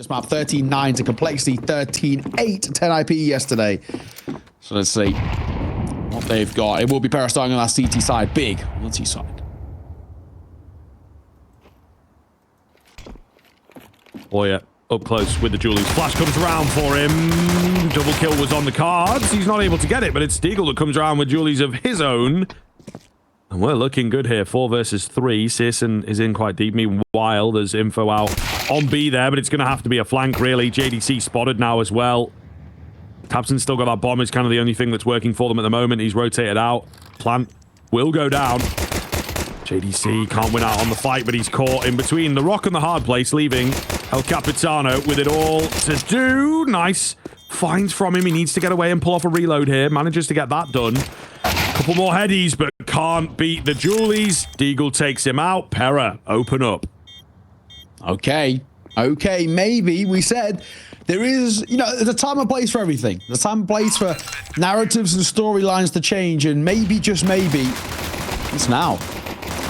This map 13-9 to complexity 13-8 10 IP yesterday. So let's see what they've got. It will be PERA starting on that CT side. Big on the T side. Oh yeah, up close with the Julies. Flash comes around for him. Double kill was on the cards. He's not able to get it, but it's Deagle that comes around with Julies of his own. And we're looking good here. 4 versus 3. Searson is in quite deep. Meanwhile, there's info out on B there, but it's going to have to be a flank, really. JDC spotted now as well. Tabson's still got that bomb. It's kind of the only thing that's working for them at the moment. He's rotated out. Plant will go down. JDC can't win out on the fight, but he's caught in between the rock and the hard place, leaving El Capitano with it all to do. Nice finds from him. He needs to get away and pull off a reload here. Manages to get that done. Couple more headies, but can't beat the Julies. Deagle takes him out. PERA, open up. Okay, maybe. We said there is, there's a time and place for everything. There's a time and place for narratives and storylines to change, and maybe, just maybe, it's now.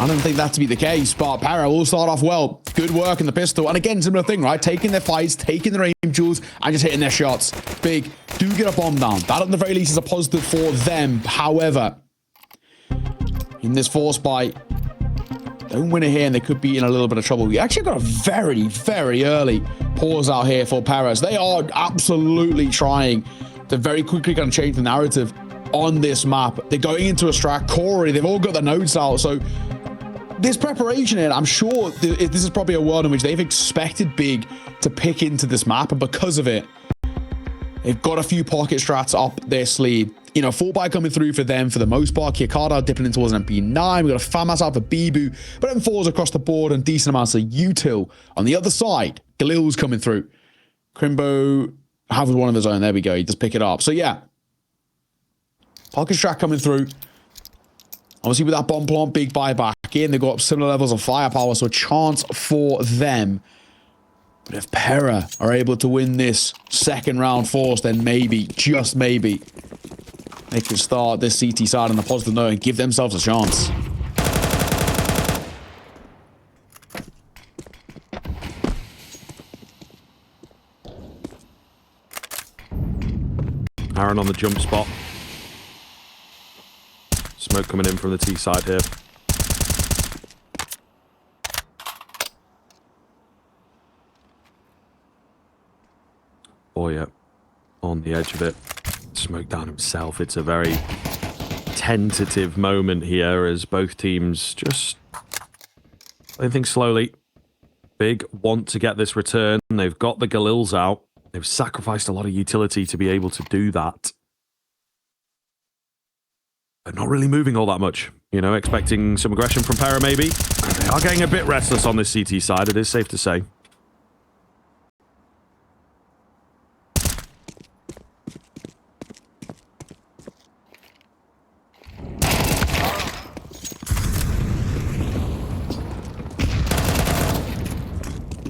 I don't think that to be the case, but PERA will start off well. Good work in the pistol. And again, similar thing, right? Taking their fights, taking their aim jewels, and just hitting their shots. Big, do get a bomb down. That, at the very least, is a positive for them. However, in this force bite, don't win it here, and they could be in a little bit of trouble. We actually got a very, very early pause out here for PERA. They are absolutely trying to very quickly kind of change the narrative on this map. They're going into a strat. Corey, they've all got their nodes out, so this preparation, and I'm sure this is probably a world in which they've expected Big to pick into this map, and because of it, they've got a few pocket strats up their sleeve. Full buy coming through for them for the most part. Kiakada dipping in towards an MP9. We've got a FAMAS out for Bibu, but then falls across the board and decent amounts of util. On the other side, Galil's coming through. Krimbo has one of his own. There we go. He just pick it up. So yeah, pocket strat coming through. Obviously, with that bomb plant, Big buy back in. They've got similar levels of firepower, so a chance for them. But if PERA are able to win this second round force, then maybe, just maybe, they could start this CT side on a positive note and give themselves a chance. Aaron on the jump spot. Smoke coming in from the T side here. Oh yeah, on the edge of it. Smoke down himself. It's a very tentative moment here as both teams just playing things slowly. Big want to get this return. They've got the Galils out. They've sacrificed a lot of utility to be able to do that. But not really moving all that much. Expecting some aggression from PERA maybe. And they are getting a bit restless on this CT side, it is safe to say.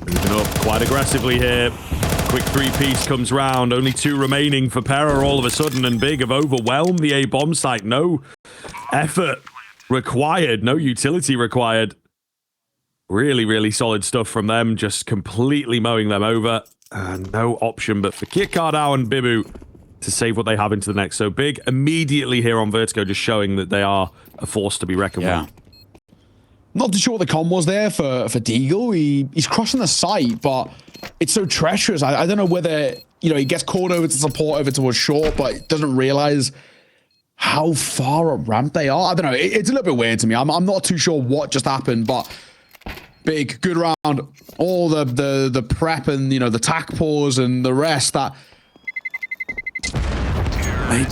Moving up quite aggressively here. Quick 3-piece comes round. Only 2 remaining for PERA all of a sudden, and Big have overwhelmed the A bomb site. No effort required. No utility required. Really, really solid stuff from them. Just completely mowing them over. And no option but for Kiakada and Bibu to save what they have into the next. So Big immediately here on Vertigo, just showing that they are a force to be reckoned with. Not too sure what the con was there for Deagle. He's crossing the site, but it's so treacherous. I don't know whether, he gets called over to support over towards short, but doesn't realize how far up ramp they are. I don't know. It's a little bit weird to me. I'm not too sure what just happened, but Big, good round. All the prep and, the tac pause and the rest that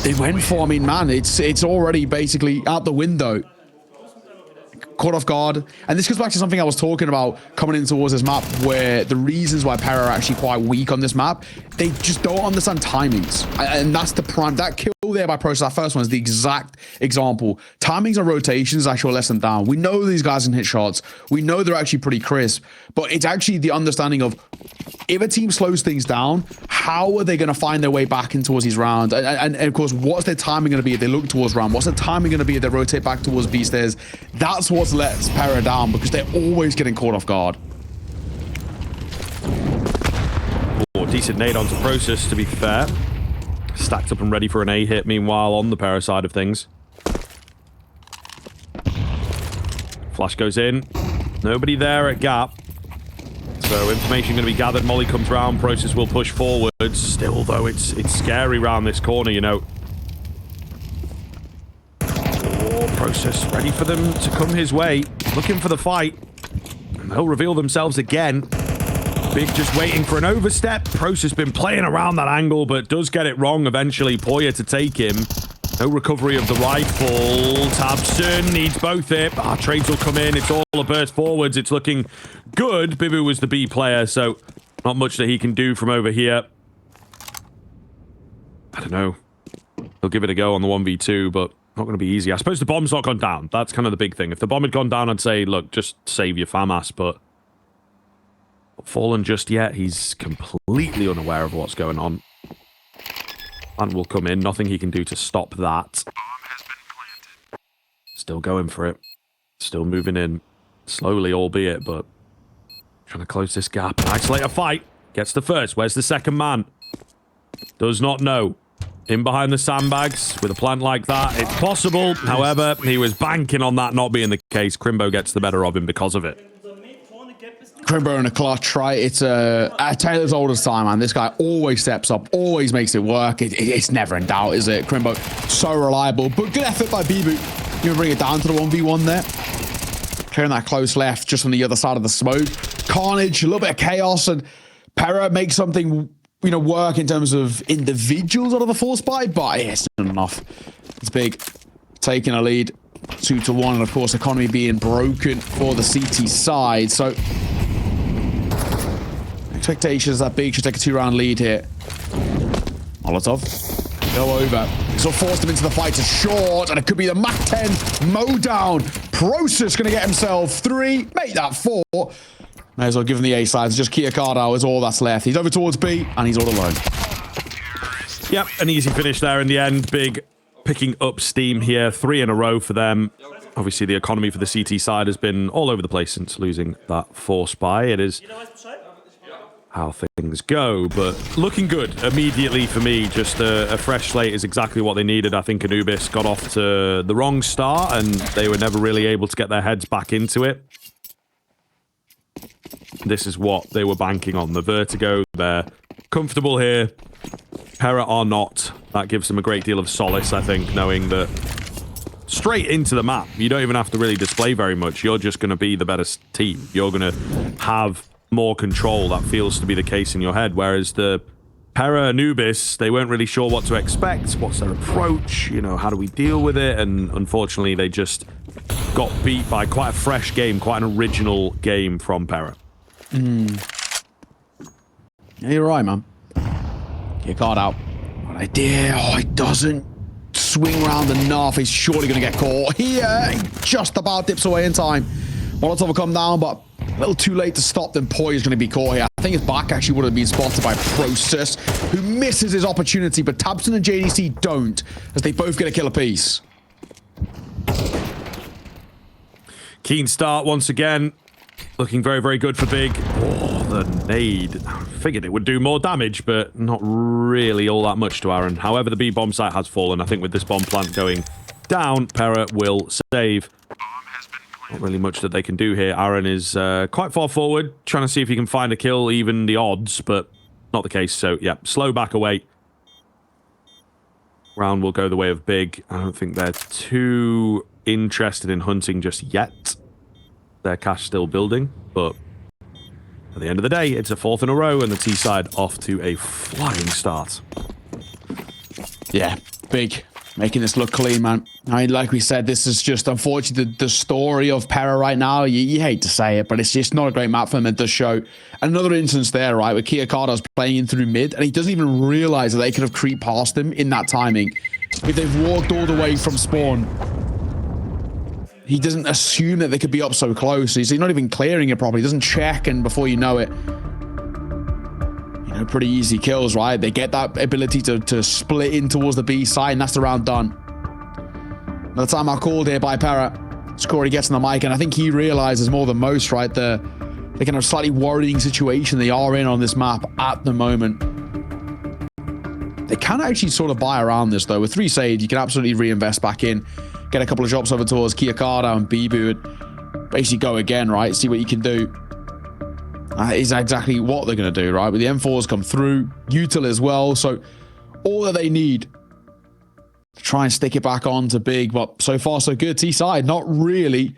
they went for. I mean, man, it's already basically out the window. Caught off guard. And this goes back to something I was talking about coming in towards this map, where the reasons why PERA are actually quite weak on this map, they just don't understand timings. And that's the prime. That kill there by Process, that first one, is the exact example. Timings and rotations actually less than down. We know these guys can hit shots. We know they're actually pretty crisp. But it's actually the understanding of, if a team slows things down, how are they going to find their way back in towards these rounds? And of course, what's their timing going to be if they look towards round? What's their timing going to be if they rotate back towards B stairs? That's what's lets PERA down, because they're always getting caught off guard. Decent nade onto Process, to be fair. Stacked up and ready for an A hit, meanwhile, on the PERA side of things. Flash goes in. Nobody there at gap. So information going to be gathered. Molly comes round. Process will push forward. Still, though, it's scary round this corner, you know. Oh, Process ready for them to come his way. Looking for the fight. And they'll reveal themselves again. Big just waiting for an overstep. Process been playing around that angle, but does get it wrong eventually. Poya to take him. No recovery of the rifle. Tabson needs both it. Our trades will come in. It's all a burst forwards. It's looking good. Bibu was the B player, so not much that he can do from over here. I don't know. He'll give it a go on the 1v2, but not going to be easy. I suppose the bomb's not gone down. That's kind of the big thing. If the bomb had gone down, I'd say, look, just save your FAMAS, but not fallen just yet. He's completely unaware of what's going on. And will come in. Nothing he can do to stop that. Still going for it. Still moving in. Slowly, albeit, but trying to close this gap. Isolate a fight. Gets the first. Where's the second man? Does not know. In behind the sandbags with a plant like that. It's possible. However, he was banking on that not being the case. Krimbo gets the better of him because of it. Krimbo in a clutch, right? It's Taylor's oldest time, man. This guy always steps up, always makes it work. It's never in doubt, is it? Krimbo, so reliable, but good effort by Bibu. You bring it down to the 1v1 there. Clearing that close left, just on the other side of the smoke. Carnage, a little bit of chaos, and PERA makes something, you know, work in terms of individuals out of the force buy, but it's not enough. It's big. Taking a lead, 2-1, and of course, economy being broken for the CT side. So expectations that Big should take a 2-round lead here. Molotov, go over. So forced him into the fight to short, and it could be the MAC-10 mow down. Process gonna get himself 3, make that 4. May as well give him the A side. Just Kia Cardo is all that's left. He's over towards B, and he's all alone. Yep, an easy finish there in the end. Big picking up steam here. 3 in a row for them. Obviously, the economy for the CT side has been all over the place since losing that force buy. It is how things go, but looking good immediately for me. Just a fresh slate is exactly what they needed. I think Anubis got off to the wrong start, and they were never really able to get their heads back into it. This is what they were banking on. The Vertigo, they're comfortable here. PERA are not. That gives them a great deal of solace, I think, knowing that straight into the map, you don't even have to really display very much. You're just going to be the better team. You're going to have more control. That feels to be the case in your head. Whereas the PERA Anubis, they weren't really sure what to expect. What's their approach? You know, how do we deal with it? And unfortunately, they just got beat by quite a fresh game, quite an original game from PERA. Yeah, you're right, man. Get your card out. What idea? Oh, it doesn't swing around enough. He's surely going to get caught here. He just about dips away in time. Molotov will come down, but a little too late to stop them. Poy is going to be caught here. I think his back actually would have been spotted by Process, who misses his opportunity, but Tabson and JDC don't, as they both get a kill apiece. Keen start once again. Looking very, very good for Big. Oh, the nade. I figured it would do more damage, but not really all that much to Aaron. However, the B bomb site has fallen. I think with this bomb plant going down, PERA will save. Not really much that they can do here. Aaron is quite far forward, trying to see if he can find a kill, even the odds, but not the case. So, yeah, slow back away. Round will go the way of Big. I don't think they're too interested in hunting just yet. Their cash still building, but at the end of the day, it's a 4th in a row, and the T side off to a flying start. Yeah, Big. Making this look clean, man. I mean, like we said, this is just, unfortunately, the story of PERA right now. You hate to say it, but it's just not a great map for them. It does show another instance there, right, where Kia Cardo's playing in through mid, and he doesn't even realize that they could have creeped past him in that timing. If they've walked all the way from spawn, he doesn't assume that they could be up so close. He's not even clearing it properly. He doesn't check, and before you know it, you know, pretty easy kills, right? They get that ability to split in towards the B side, and that's the round done. Another time I called here by PERA. Scory gets on the mic, and I think he realizes more than most, right? The the kind of slightly worrying situation they are in on this map at the moment. They can actually sort of buy around this, though. With 3 Sage, you can absolutely reinvest back in, get a couple of drops over towards Kiyokada and Bibu, and basically go again, right? See what you can do. That is exactly what they're going to do, right? But the M4s come through, Util as well, so all that they need to try and stick it back on to Big, but so far so good. T-side not really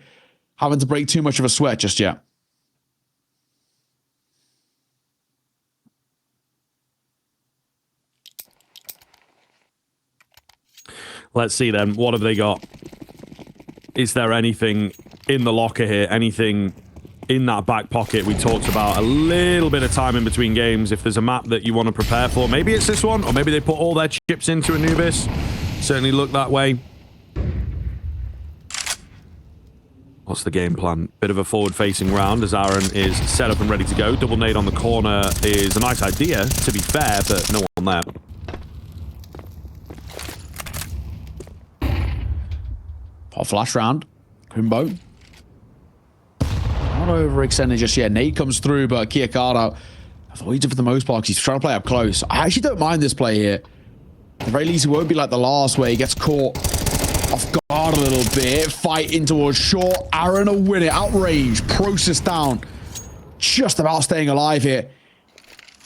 having to break too much of a sweat just yet. Let's see then. What have they got? Is there anything in the locker here? Anything in that back pocket? We talked about a little bit of time in between games. If there's a map that you want to prepare for, maybe it's this one, or maybe they put all their chips into Anubis. Certainly look that way. What's the game plan? Bit of a forward-facing round as Aaron is set up and ready to go. Double nade on the corner is a nice idea, to be fair, but no one there. Pop flash round. Krimbo. Not overextended just yet. Nade comes through, but Kiyokado avoids it for the most part because he's trying to play up close. I actually don't mind this play here. At the very least, it won't be like the last where he gets caught off guard a little bit. Fighting towards short. Aaron will win it. Outrange. Process down. Just about staying alive here.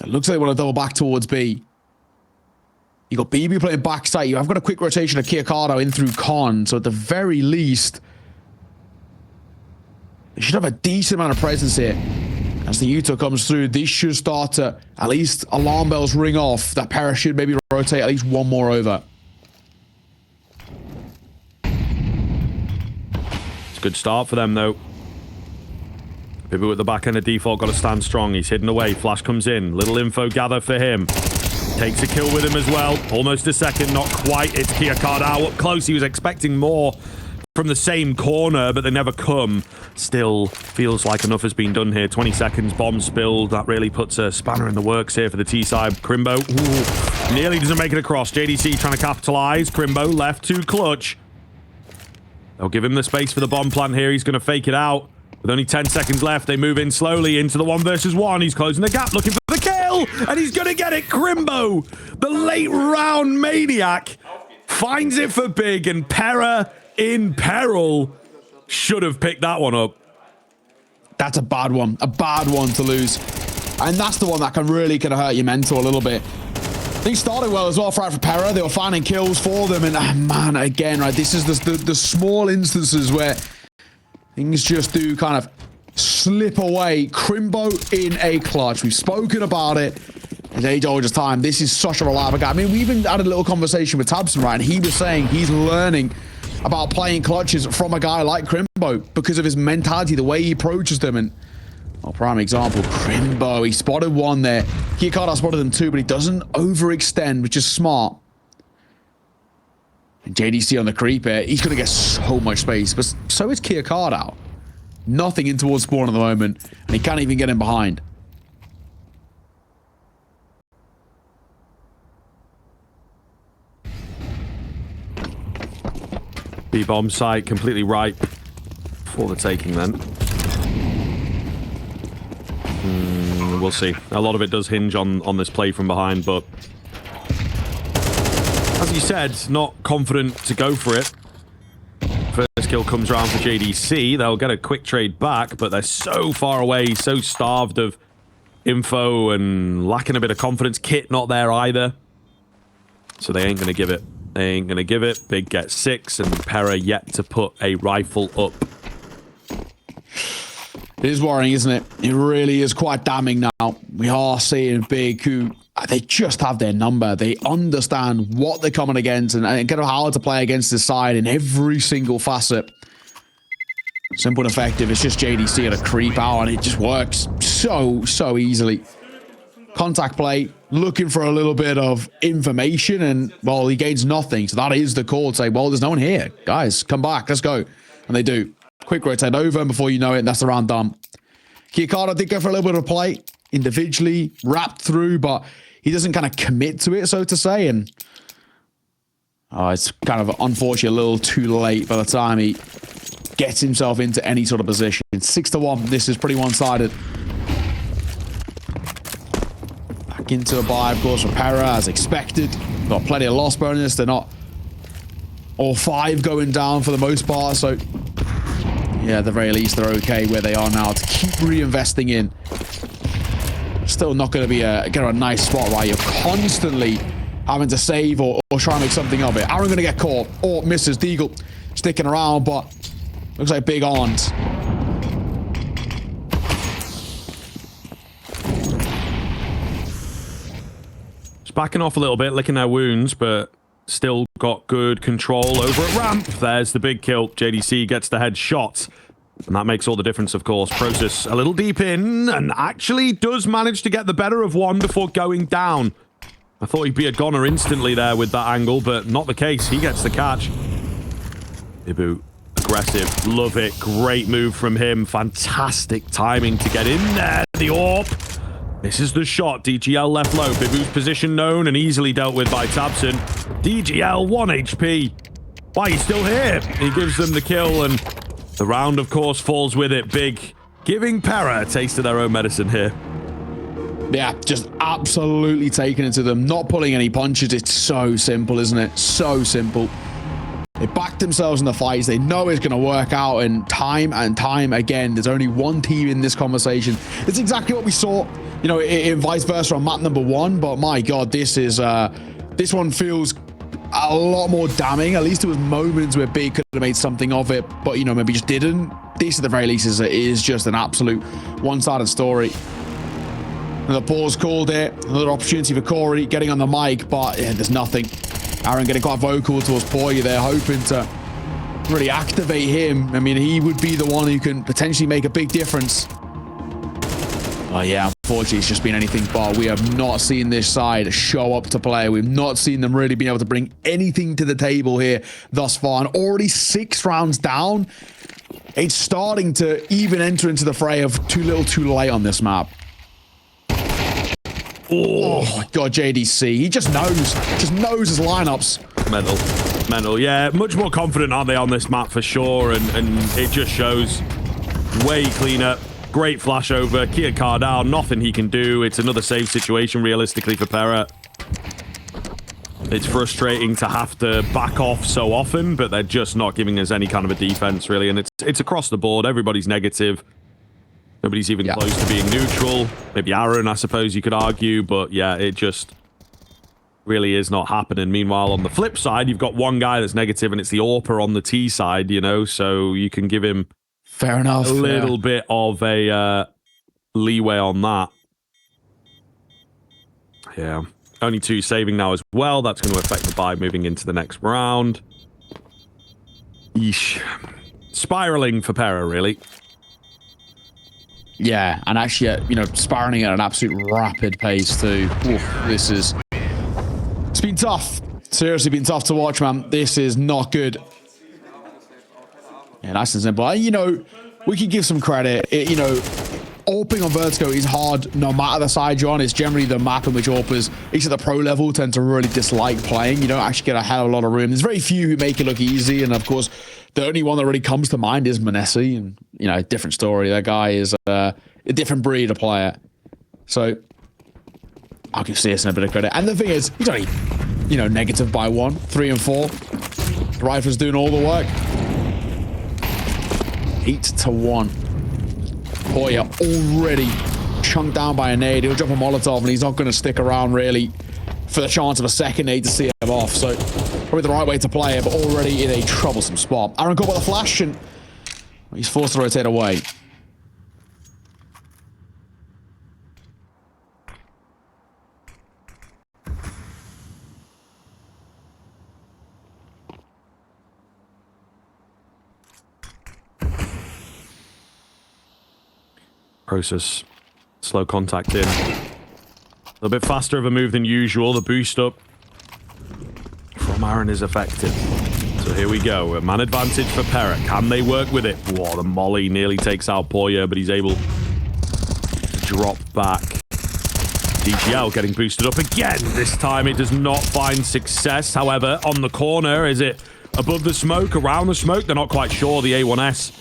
It looks like they want to double back towards B. You got BB playing backside. You have got a quick rotation of Kiyokado in through Con. So at the very least, they should have a decent amount of presence here. As the Util comes through, this should start to at least alarm bells ring off. That PERA should maybe rotate at least one more over. It's a good start for them, though. Bibu at the back end of default got to stand strong. He's hidden away. Flash comes in. Little info gather for him. Takes a kill with him as well. Almost a second, not quite. It's Kiyokada up close. He was expecting more from the same corner, but they never come. Still feels like enough has been done here. 20 seconds, bomb spilled. That really puts a spanner in the works here for the T-side. Krimbo, ooh, nearly doesn't make it across. JDC trying to capitalize. Krimbo left to clutch. They'll give him the space for the bomb plant here. He's going to fake it out. With only 10 seconds left, they move in slowly into the 1 versus 1. He's closing the gap, looking for the kill, and he's going to get it. Krimbo, the late round maniac, finds it for Big, and PERA in peril should have picked that one up. That's a bad one to lose. And that's the one that can really hurt your mental a little bit. Things started well as well for PERA. They were finding kills for them, and man, again, right, this is the small instances where things just do kind of slip away. Krimbo in a clutch. We've spoken about it in age-old time. This is such a reliable guy. I mean, we even had a little conversation with Tabson, right? And he was saying he's learning about playing clutches from a guy like Krimbo because of his mentality, the way he approaches them. And, well, prime example, Krimbo. He spotted one there. Kiyokada spotted them too, but he doesn't overextend, which is smart. And JDC on the creep here, he's going to get so much space, but so is Kiyokada. Nothing in towards spawn at the moment, and he can't even get in behind. B-bomb site completely ripe for the taking then. We'll see. A lot of it does hinge on this play from behind, but as you said, not confident to go for it. First kill comes around for JDC. They'll get a quick trade back, but they're so far away, so starved of info and lacking a bit of confidence. Kit not there either. So they ain't going to give it. They ain't going to give it. Big gets 6, and PERA yet to put a rifle up. It is worrying, isn't it? It really is quite damning now. We are seeing Big, who they just have their number. They understand what they're coming against and kind of how to play against this side in every single facet. Simple and effective. It's just JDC at a creep out, and it just works so easily. Contact play, looking for a little bit of information, and, well, he gains nothing. So that is the call to say, well, there's no one here. Guys, come back. Let's go. And they do. Quick rotate over, and before you know it, that's the round done. Kiyokada did go for a little bit of play individually, wrapped through, but he doesn't kind of commit to it, so to say, and it's kind of unfortunately a little too late by the time he gets himself into any sort of position. 6-1. This is pretty one-sided. Back into a buy, of course, for PERA, as expected. Got plenty of loss bonus. They're not all 5 going down for the most part, so yeah, at the very least, they're okay where they are now to keep reinvesting in. Still not going to be get a nice spot, right? You're constantly having to save or try and make something of it. Aaron going to get caught. Or misses. Deagle sticking around, but looks like big aren't. Just backing off a little bit, licking their wounds, but still got good control over at ramp. There's the big kill. JDC gets the headshot. And that makes all the difference, of course. Process a little deep in and actually does manage to get the better of one before going down. I thought he'd be a goner instantly there with that angle, but not the case. He gets the catch. Ibu, aggressive. Love it. Great move from him. Fantastic timing to get in there. The AWP. This is the shot. DGL left low. Bibu's position known and easily dealt with by Tabson. DGL 1 HP. Why, he's still here. He gives them the kill and the round, of course, falls with it big, giving PERA a taste of their own medicine here. Yeah, just absolutely taking it to them, not pulling any punches. It's so simple, isn't it? So simple. They backed themselves in the fights. They know it's going to work out, and time again, there's only one team in this conversation. It's exactly what we saw, you know, in vice versa on map number 1, but my God, this is, this one feels a lot more damning. At least there was moments where Big could have made something of it, but, you know, maybe just didn't. This, at the very least, is just an absolute one-sided story. Another pause called it. Another opportunity for Corey getting on the mic, but yeah, there's nothing. Aaron getting quite vocal towards Poya there, hoping to really activate him. I mean, he would be the one who can potentially make a big difference. Oh yeah, unfortunately, it's just been anything but. We have not seen this side show up to play. We've not seen them really being able to bring anything to the table here thus far. And already 6 rounds down, it's starting to even enter into the fray of too little too late on this map. Oh my God, JDC. He just knows his lineups. Mental. Yeah, much more confident, aren't they, on this map for sure? And it just shows way cleaner. Great flash over. Kia Cardal, nothing he can do. It's another save situation, realistically, for PERA. It's frustrating to have to back off so often, but they're just not giving us any kind of a defense, really. And it's across the board. Everybody's negative. Nobody's even close to being neutral. Maybe Aaron, I suppose you could argue, but yeah, it just really is not happening. Meanwhile, on the flip side, you've got one guy that's negative, and it's the AWPer on the T side, you know, so you can give him fair enough, a little bit of a leeway on that. Yeah, only 2 saving now as well. That's going to affect the buy moving into the next round. Yeesh. Spiraling for PERA, really. Yeah, and actually, you know, spiraling at an absolute rapid pace too. Oof, it's been tough. Seriously been tough to watch, man. This is not good. Yeah, nice and simple. And, you know, we can give some credit. You know, AWPing on Vertigo is hard no matter the side you're on. It's generally the map in which AWPers, at least at the pro level, tend to really dislike playing. You don't actually get a hell of a lot of room. There's very few who make it look easy, and of course, the only one that really comes to mind is Manesi, and, you know, different story. That guy is a different breed of player. So, I'll give CS a bit of credit. And the thing is, he's only, you know, negative by 1, 3 and 4. Rifle's doing all the work. 8-1. Poya already chunked down by a nade. He'll drop a Molotov, and he's not going to stick around, really, for the chance of a second nade to see him off. So, probably the right way to play it, but already in a troublesome spot. Aaron caught by the flash, and he's forced to rotate away. Process. Slow contact in. A little bit faster of a move than usual. The boost up from Aaron is effective. So here we go. A man advantage for PERA. Can they work with it? Whoa, the molly nearly takes out Poya, but he's able to drop back. DGL getting boosted up again. This time it does not find success. However, on the corner, is it above the smoke, around the smoke. They're not quite sure. The A1S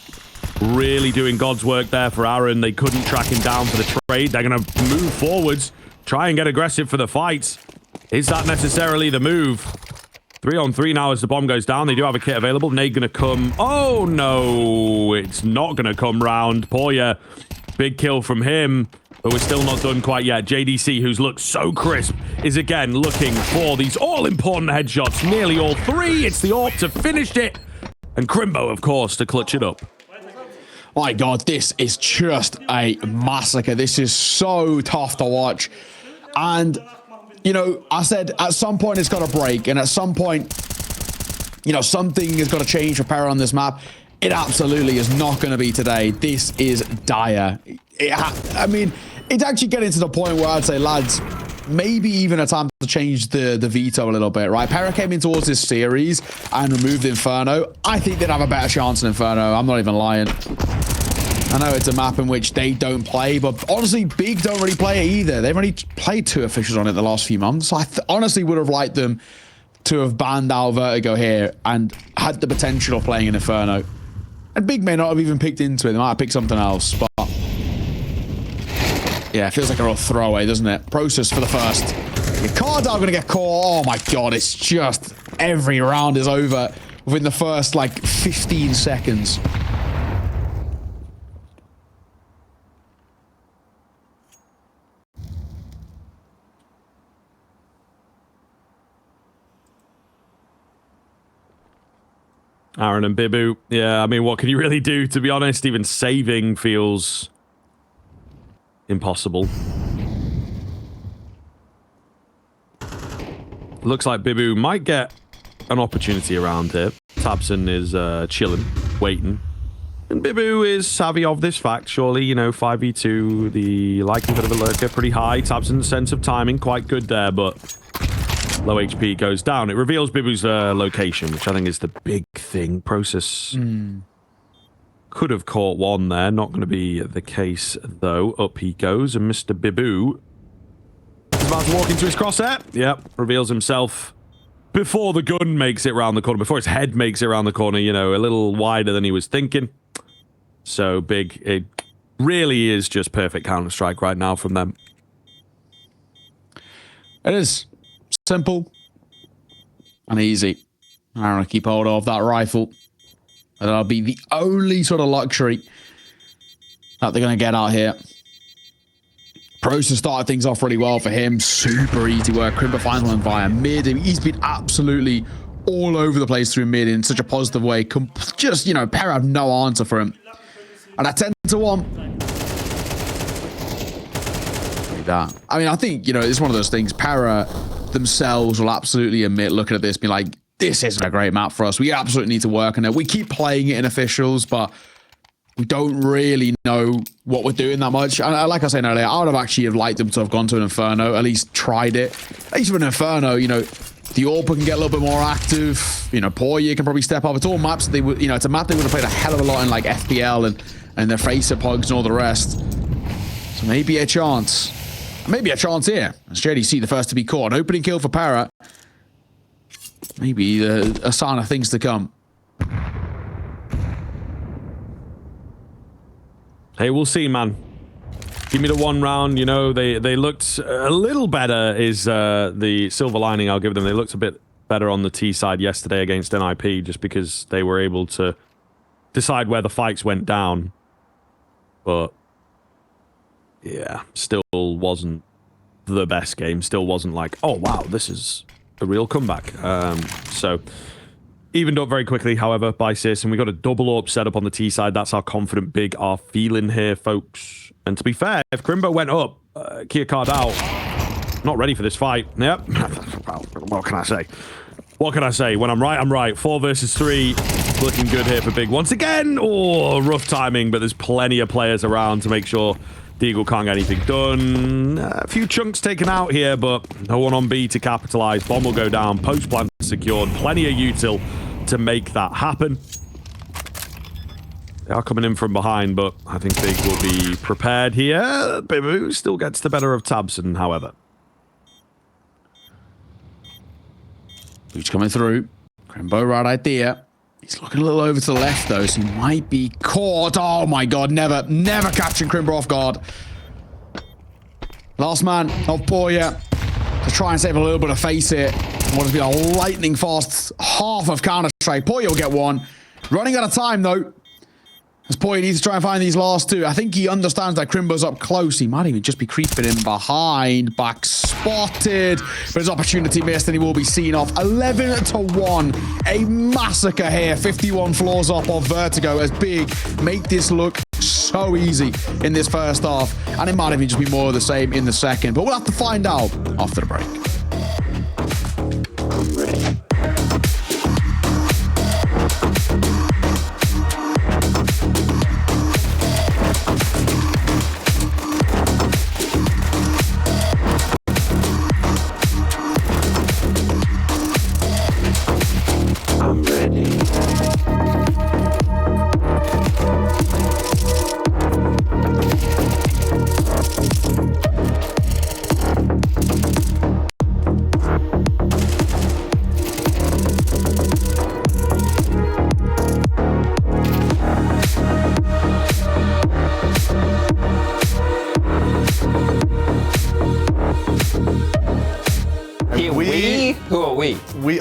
really doing God's work there for Aaron. They couldn't track him down for the trade. They're going to move forwards, try and get aggressive for the fight. Is that necessarily the move? 3-on-3 now as the bomb goes down. They do have a kit available. Nade going to come. Oh, no. It's not going to come round. Poya, big kill from him. But we're still not done quite yet. JDC, who's looked so crisp, is again looking for these all-important headshots. Nearly all three. It's the AWP to finish it. And Krimbo, of course, to clutch it up. My God, this is just a massacre. This is so tough to watch. And, you know, I said at some point it's got to break. And at some point, you know, something has got to change for PERA on this map. It absolutely is not going to be today. This is dire. I mean, it's actually getting to the point where I'd say, lads, maybe even a time to change the veto a little bit, right? PERA came in towards this series and removed Inferno. I think they'd have a better chance in Inferno. I'm not even lying. I know it's a map in which they don't play, but honestly, Big don't really play it either. They've only played 2 officials on it the last few months. So I honestly would have liked them to have banned out Vertigo here and had the potential of playing in Inferno. And Big may not have even picked into it. They might have picked something else, but yeah, it feels like a real throwaway, doesn't it? Process for the first. Your cards are going to get caught. Oh my God, it's just every round is over within the first like 15 seconds. Aaron and Bibu. Yeah, I mean, what can you really do, to be honest? Even saving feels impossible. Looks like Bibu might get an opportunity around here. Tabson is chilling, waiting. And Bibu is savvy of this fact, surely. You know, 5v2, the likelihood of a lurker pretty high. Tabson's sense of timing quite good there, but low HP goes down. It reveals Bibu's location, which I think is the big thing. Process could have caught one there. Not going to be the case, though. Up he goes, and Mr. Bibu is about to walk into his crosshair. Yep, reveals himself before the gun makes it around the corner, before his head makes it around the corner, you know, a little wider than he was thinking. So Big, it really is just perfect Counter-Strike right now from them. It is. Simple and easy. I don't want to keep hold of that rifle. And that'll be the only sort of luxury that they're going to get out here. Process started things off really well for him. Super easy work. Krimbo finds one via mid. He's been absolutely all over the place through mid in such a positive way. Just, you know, PERA have no answer for him. And at 10-1. That. I mean, I think, you know, it's one of those things. PERA themselves will absolutely admit, looking at this, be like, this isn't a great map for us. We absolutely need to work on it. We keep playing it in officials, but we don't really know what we're doing that much. And like I was saying earlier, I would have actually liked them to have gone to an Inferno, at least tried it. At least with an Inferno, you know, the AWP can get a little bit more active. You know, Poya can probably step up. It's all maps they would, you know, it's a map they would have played a hell of a lot in like FPL and their Facer Pugs and all the rest. So maybe a chance. Maybe a chance here. As JDC the first to be caught. An opening kill for PERA. Maybe a sign of things to come. Hey, we'll see, man. Give me the one round. You know, they looked a little better is the silver lining I'll give them. They looked a bit better on the T side yesterday against NIP just because they were able to decide where the fights went down. But yeah, still wasn't the best game. Still wasn't like, oh, wow, this is a real comeback. So evened up very quickly, however, by Sis, and we got a double up set up on the T side. That's how confident Big are feeling here, folks. And to be fair, if Krimbo went up, Kia card out, not ready for this fight. Yep. Well, what can I say? What can I say? When I'm right, I'm right. 4 versus 3. Looking good here for Big once again. Oh, rough timing, but there's plenty of players around to make sure Deagle can't get anything done. A few chunks taken out here, but no one on B to capitalize. Bomb will go down. Post plant secured. Plenty of util to make that happen. They are coming in from behind, but I think Big will be prepared here. Bibu still gets the better of Tabson, however. Who's coming through? Krimbo, right idea. He's looking a little over to the left, though, so he might be caught. Oh, my God. Never catching Krimbo off guard. Last man of PERA to try and save a little bit of face here. What has been a lightning fast half of Counter-Strike. PERA will get one. Running out of time, though. As PERA needs to try and find these last two. I think he understands that Krimbo's up close. He might even just be creeping in behind. Back spotted. But his opportunity missed and he will be seen off. 11-1. A massacre here. 51 floors up of Vertigo as Big make this look so easy in this first half. And it might even just be more of the same in the second. But we'll have to find out after the break.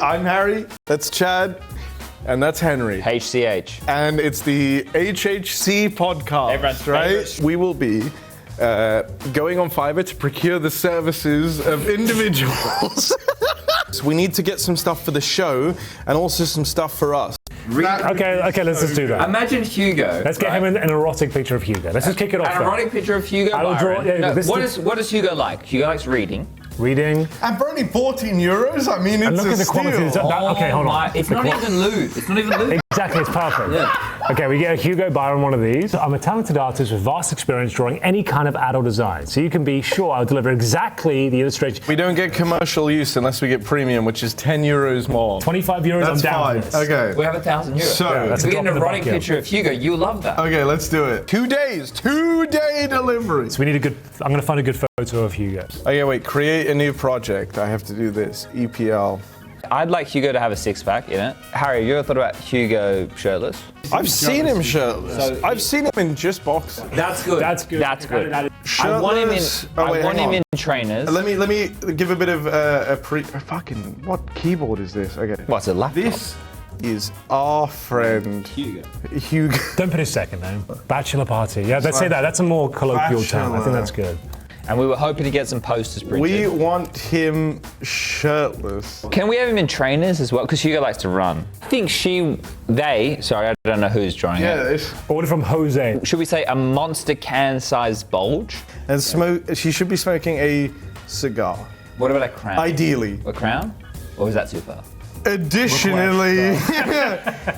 I'm Harry, that's Chad, and that's Henry. HCH. And it's the HHC podcast, Everyone's right? favorite. We will be going on Fiverr to procure the services of individuals. So we need to get some stuff for the show and also some stuff for us. Okay, let's just do that. Imagine Hugo. Let's get him an erotic picture of Hugo. Let's just kick it off. An erotic picture of Hugo. I will draw. Yeah, No, this what does Hugo like? Hugo likes reading. Reading. And for only 14 euros, I mean, And it's look a at the quality. steal. Okay, hold on. It's not even lewd. It's not even lewd. Exactly, it's perfect. Yeah. Okay, we get a Hugo Byron one of these. I'm a talented artist with vast experience drawing any kind of adult design, so you can be sure I'll deliver exactly the illustration. We don't get commercial use unless we get premium, which is 10 euros more. 25 euros, That's I'm down fine. for this. Okay. We have €1,000. So, that's if we a get an drop in the erotic bucket. picture of Hugo, you love that. Okay, let's do it. 2 days, 2-day delivery. So we need I'm going to find a good photo of Hugo. Okay, wait, create a new project. I have to do this. EPL. I'd like Hugo to have a six-pack in it. Harry, you ever thought about Hugo shirtless? I've seen him shirtless. So- I've seen him in just boxes. That's good. That's good. That's good. Shirtless. I want him in. Oh, wait, I want hang him on. in trainers. Let me give a bit of fucking what keyboard is this? Okay. What's a laptop? This is our friend Hugo. Don't put his second name. Bachelor party. Yeah, let's say that. That's a more colloquial term. I think that's good. And we were hoping to get some posters printed. We want him shirtless. Can we have him in trainers as well? Because Hugo likes to run. I think sorry, I don't know who's drawing Yeah, it. it's, Order from Jose. Should we say a monster can-sized bulge? and smoke. She should be smoking a cigar, What about a crown? ideally. A crown? Or is that too far? Additionally,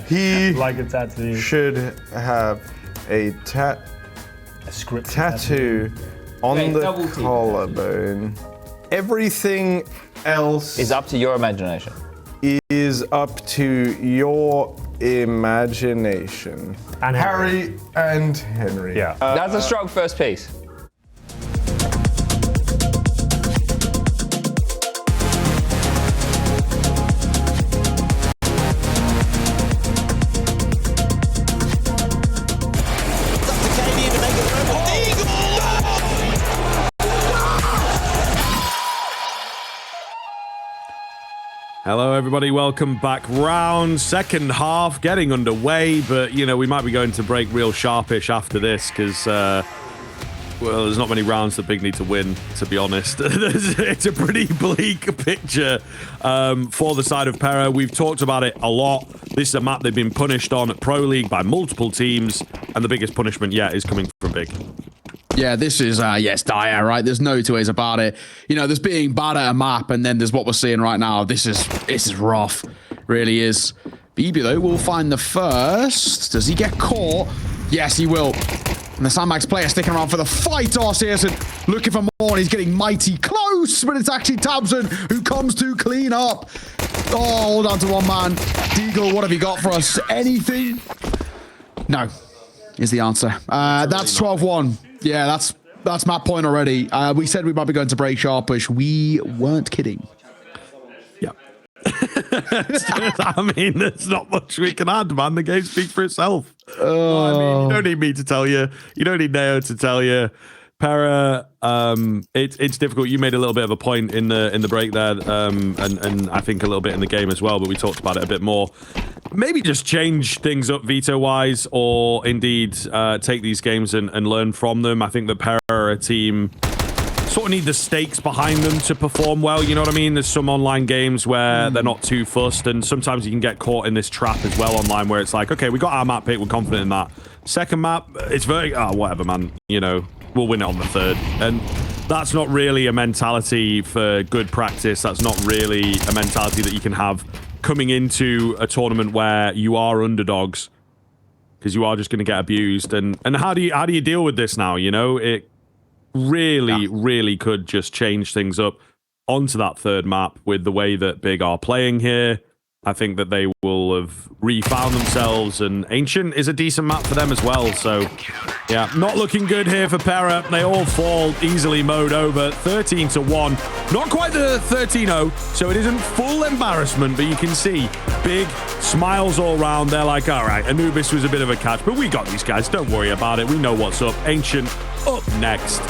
he Like a tattoo. should have a A script. tattoo on Okay, the double T. collarbone. Everything else Is up to your imagination. is up to your imagination. And Harry and Henry. Yeah. That's a strong first piece. Hello, everybody. Welcome back round. Second half getting underway, but, you know, we might be going to break real sharpish after this because, well, there's not many rounds that Big need to win, to be honest. It's a pretty bleak picture for the side of PERA. We've talked about it a lot. This is a map they've been punished on at Pro League by multiple teams, and the biggest punishment yet is coming from Big. Yeah, this is, yes, dire, right? There's no two ways about it. You know, there's being bad at a map, and then there's what we're seeing right now. This is rough. Really is. BB, though, will find the first. Does he get caught? Yes, he will. And the Sandbags player sticking around for the fight. Arceus looking for more, and he's getting mighty close, but it's actually Tabson who comes to clean up. Oh, hold on to one man. Deagle, what have you got for us? Anything? No, is the answer. That's 12-1. Yeah, that's map point already. We said we might be going to break sharpish. We weren't kidding. Yeah. I mean, there's not much we can add, man. The game speaks for itself. I mean, you don't need me to tell you. You don't need Neo to tell you. PERA, it's difficult. You made a little bit of a point in the break there, and I think a little bit in the game as well, but we talked about it a bit more. Maybe just change things up veto-wise, or indeed take these games and learn from them. I think that PERA are a team sort of need the stakes behind them to perform well, you know what I mean? There's some online games where they're not too fussed, and sometimes you can get caught in this trap as well online where it's like, okay, we got our map pick, we're confident in that. Second map, it's Vertigo, whatever, man, you know, we'll win it on the third. And that's not really a mentality for good practice. That's not really a mentality that you can have coming into a tournament where you are underdogs, because you are just going to get abused. And how do you deal with this now, you know? It really could just change things up onto that third map with the way that Big are playing here. I think that they will have refound themselves, and Ancient is a decent map for them as well. So, yeah, not looking good here for PERA. They all fall easily mowed over, 13-1. Not quite the 13-0, so it isn't full embarrassment, but you can see Big smiles all round. They're like, all right, Anubis was a bit of a catch, but we got these guys. Don't worry about it. We know what's up. Ancient up next.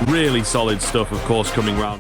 Really solid stuff, of course, coming round.